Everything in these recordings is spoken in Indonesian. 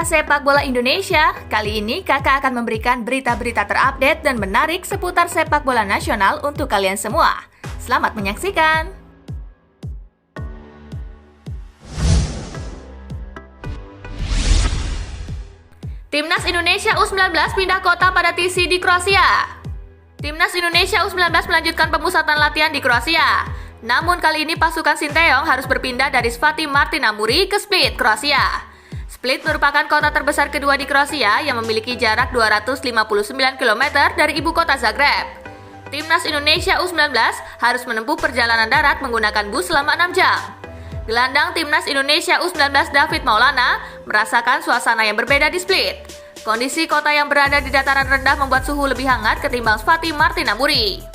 Pecinta sepak bola Indonesia, kali ini kakak akan memberikan berita-berita terupdate dan menarik seputar sepak bola nasional untuk kalian semua. Selamat menyaksikan! Timnas Indonesia U19 pindah kota pada TC di Kroasia. Timnas Indonesia U19 melanjutkan pemusatan latihan di Kroasia. Namun kali ini pasukan Sinteyong harus berpindah dari Svati Martinamuri ke Split, Kroasia. Split merupakan kota terbesar kedua di Kroasia yang memiliki jarak 259 km dari ibu kota Zagreb. Timnas Indonesia U19 harus menempuh perjalanan darat menggunakan bus selama 6 jam. Gelandang Timnas Indonesia U19 David Maulana merasakan suasana yang berbeda di Split. Kondisi kota yang berada di dataran rendah membuat suhu lebih hangat ketimbang Svati Martinamuri.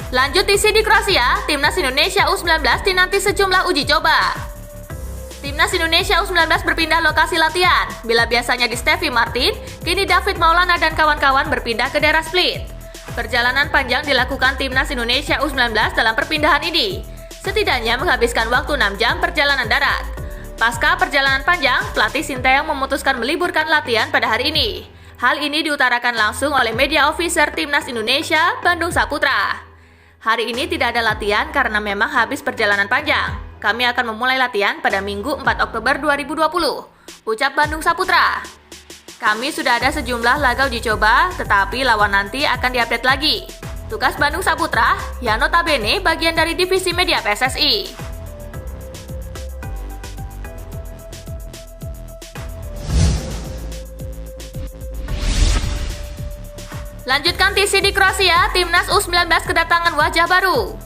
Lanjut TC di Kroasia, Timnas Indonesia U19 dinanti sejumlah uji coba. Timnas Indonesia U19 berpindah lokasi latihan. Bila biasanya di Steffi Martin, kini David Maulana dan kawan-kawan berpindah ke daerah Split. Perjalanan panjang dilakukan Timnas Indonesia U19 dalam perpindahan ini. Setidaknya menghabiskan waktu 6 jam perjalanan darat. Pasca perjalanan panjang, pelatih Sinteyong memutuskan meliburkan latihan pada hari ini. Hal ini diutarakan langsung oleh media officer Timnas Indonesia, Bandung Saputra. Hari ini tidak ada latihan karena memang habis perjalanan panjang. Kami akan memulai latihan pada Minggu 4 Oktober 2020, ucap Bandung Saputra. Kami sudah ada sejumlah laga uji coba, tetapi lawan nanti akan diupdate lagi. Tugas Bandung Saputra, yang notabene bagian dari divisi media PSSI. Lanjutkan TC di Kroasia, Timnas U19 kedatangan wajah baru.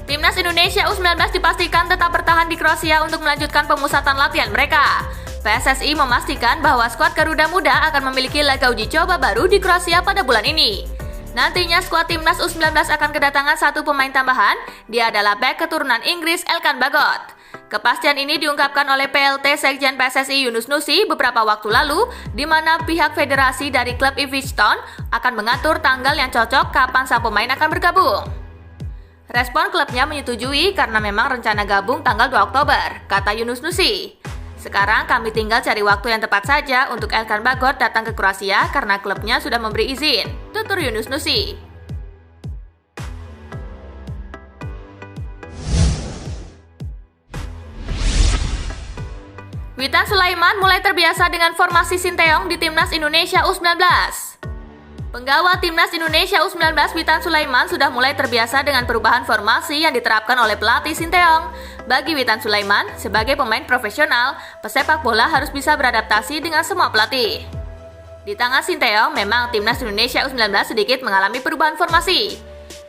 Timnas Indonesia U19 dipastikan tetap bertahan di Kroasia untuk melanjutkan pemusatan latihan mereka. PSSI memastikan bahwa skuad Garuda Muda akan memiliki laga uji coba baru di Kroasia pada bulan ini. Nantinya skuad Timnas U19 akan kedatangan satu pemain tambahan, dia adalah bek keturunan Inggris Elkan Bagot. Kepastian ini diungkapkan oleh PLT Sekjen PSSI Yunus Nusi beberapa waktu lalu, di mana pihak federasi dari klub Ipswich Town akan mengatur tanggal yang cocok kapan sang pemain akan bergabung. Respon klubnya menyetujui karena memang rencana gabung tanggal 2 Oktober, kata Yunus Nusi. Sekarang kami tinggal cari waktu yang tepat saja untuk Elkan Bagot datang ke Kroasia karena klubnya sudah memberi izin, tutur Yunus Nusi. Witan Sulaiman mulai terbiasa dengan formasi Sinteyong di Timnas Indonesia U19. Penggawa Timnas Indonesia U19 Witan Sulaiman sudah mulai terbiasa dengan perubahan formasi yang diterapkan oleh pelatih Sinteyong. Bagi Witan Sulaiman, sebagai pemain profesional, pesepak bola harus bisa beradaptasi dengan semua pelatih. Di tangan Sinteyong, memang Timnas Indonesia U19 sedikit mengalami perubahan formasi.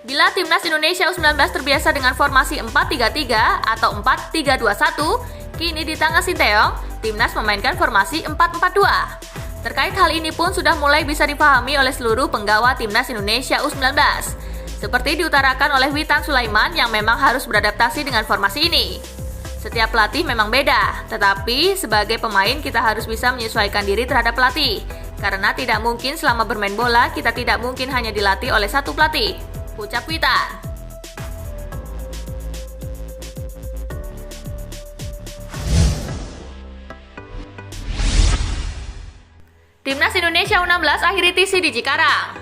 Bila Timnas Indonesia U19 terbiasa dengan formasi 4-3-3 atau 4-3-2-1, kini di tangan Sinteyong, Timnas memainkan formasi 4-4-2. Terkait hal ini pun sudah mulai bisa dipahami oleh seluruh penggawa Timnas Indonesia U19. Seperti diutarakan oleh Witan Sulaiman yang memang harus beradaptasi dengan formasi ini. Setiap pelatih memang beda, tetapi sebagai pemain kita harus bisa menyesuaikan diri terhadap pelatih. Karena tidak mungkin selama bermain bola kita tidak mungkin hanya dilatih oleh satu pelatih, ucap Witan. Timnas Indonesia U16 akhiri TC di Cikarang.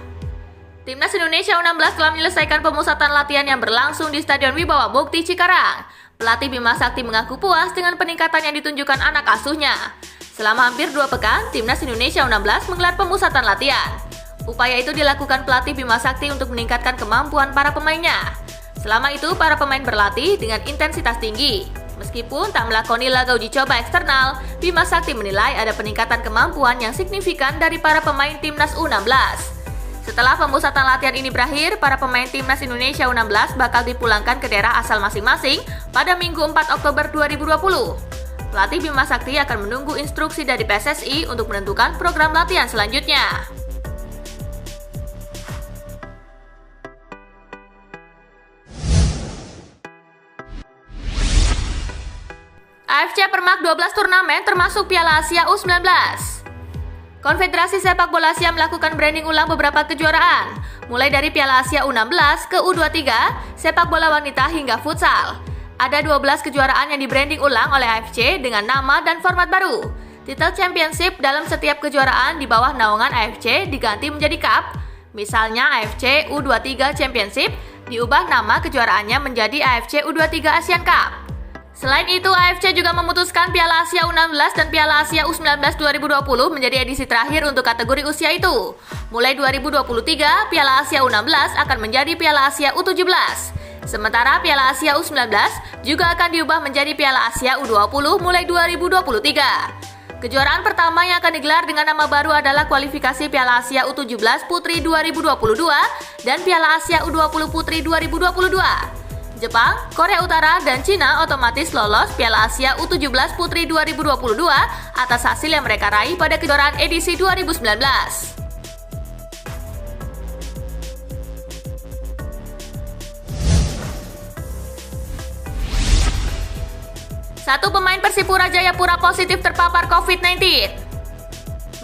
Timnas Indonesia U16 telah menyelesaikan pemusatan latihan yang berlangsung di Stadion Wibawa Mukti Cikarang. Pelatih Bima Sakti mengaku puas dengan peningkatan yang ditunjukkan anak asuhnya. Selama hampir 2 pekan, Timnas Indonesia U16 menggelar pemusatan latihan. Upaya itu dilakukan pelatih Bima Sakti untuk meningkatkan kemampuan para pemainnya. Selama itu, para pemain berlatih dengan intensitas tinggi. Meskipun tak melakoni laga uji coba eksternal, Bima Sakti menilai ada peningkatan kemampuan yang signifikan dari para pemain Timnas U16. Setelah pemusatan latihan ini berakhir, para pemain Timnas Indonesia U16 bakal dipulangkan ke daerah asal masing-masing pada Minggu 4 Oktober 2020. Pelatih Bima Sakti akan menunggu instruksi dari PSSI untuk menentukan program latihan selanjutnya. AFC Permak 12 turnamen termasuk Piala Asia U19. Konfederasi Sepak Bola Asia melakukan branding ulang beberapa kejuaraan, mulai dari Piala Asia U16 ke U23, sepak bola wanita hingga futsal. Ada 12 kejuaraan yang di-branding ulang oleh AFC dengan nama dan format baru. Titel Championship dalam setiap kejuaraan di bawah naungan AFC diganti menjadi Cup. Misalnya AFC U23 Championship diubah nama kejuaraannya menjadi AFC U23 Asian Cup. Selain itu, AFC juga memutuskan Piala Asia U16 dan Piala Asia U19 2020 menjadi edisi terakhir untuk kategori usia itu. Mulai 2023, Piala Asia U16 akan menjadi Piala Asia U17. Sementara Piala Asia U19 juga akan diubah menjadi Piala Asia U20 mulai 2023. Kejuaraan pertama yang akan digelar dengan nama baru adalah kualifikasi Piala Asia U17 Putri 2022 dan Piala Asia U20 Putri 2022. Jepang, Korea Utara, dan Cina otomatis lolos Piala Asia U17 Putri 2022 atas hasil yang mereka raih pada kejuaraan edisi 2019. Satu pemain Persipura Jayapura positif terpapar COVID-19.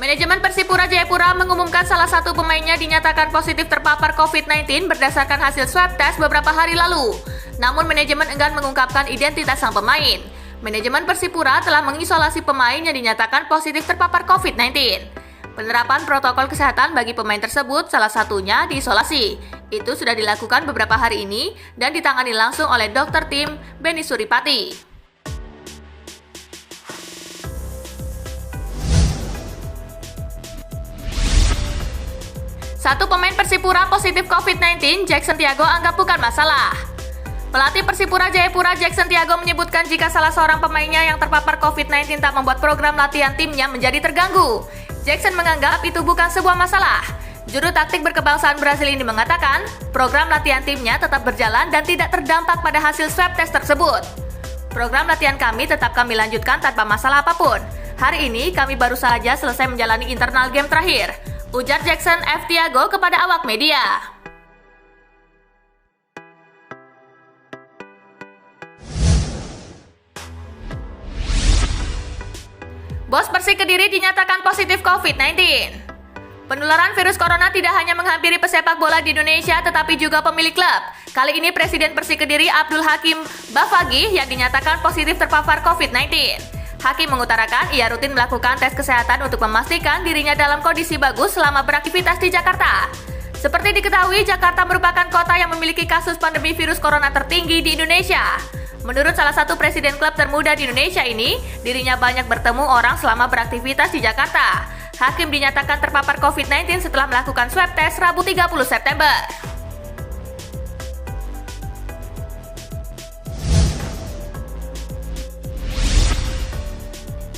Manajemen Persipura Jayapura mengumumkan salah satu pemainnya dinyatakan positif terpapar COVID-19 berdasarkan hasil swab test beberapa hari lalu. Namun manajemen enggan mengungkapkan identitas sang pemain. Manajemen Persipura telah mengisolasi pemain yang dinyatakan positif terpapar COVID-19. Penerapan protokol kesehatan bagi pemain tersebut salah satunya diisolasi. Itu sudah dilakukan beberapa hari ini dan ditangani langsung oleh dokter tim Beni Suripati. Satu pemain Persipura positif COVID-19, Jackson Tiago anggap bukan masalah. Pelatih Persipura Jayapura Jackson Tiago menyebutkan jika salah seorang pemainnya yang terpapar COVID-19 tak membuat program latihan timnya menjadi terganggu. Jackson menganggap itu bukan sebuah masalah. Juru taktik berkebangsaan Brasil ini mengatakan, program latihan timnya tetap berjalan dan tidak terdampak pada hasil swab test tersebut. Program latihan kami tetap kami lanjutkan tanpa masalah apapun. Hari ini kami baru saja selesai menjalani internal game terakhir, ujar Jackson F. Tiago kepada awak media. Bos Persik Kediri dinyatakan positif COVID-19. Penularan virus corona tidak hanya menghampiri pesepak bola di Indonesia, tetapi juga pemilik klub. Kali ini Presiden Persik Kediri Abdul Hakim Bafagi yang dinyatakan positif terpapar COVID-19. Hakim mengutarakan ia rutin melakukan tes kesehatan untuk memastikan dirinya dalam kondisi bagus selama beraktivitas di Jakarta. Seperti diketahui, Jakarta merupakan kota yang memiliki kasus pandemi virus corona tertinggi di Indonesia. Menurut salah satu presiden klub termuda di Indonesia ini, dirinya banyak bertemu orang selama beraktivitas di Jakarta. Hakim dinyatakan terpapar COVID-19 setelah melakukan swab test Rabu 30 September.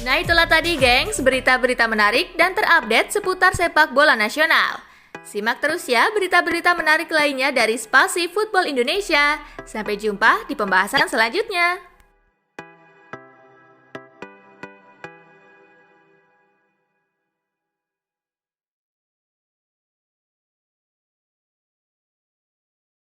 Nah itulah tadi gengs, berita-berita menarik dan terupdate seputar sepak bola nasional. Simak terus ya berita-berita menarik lainnya dari Spasi Football Indonesia. Sampai jumpa di pembahasan selanjutnya.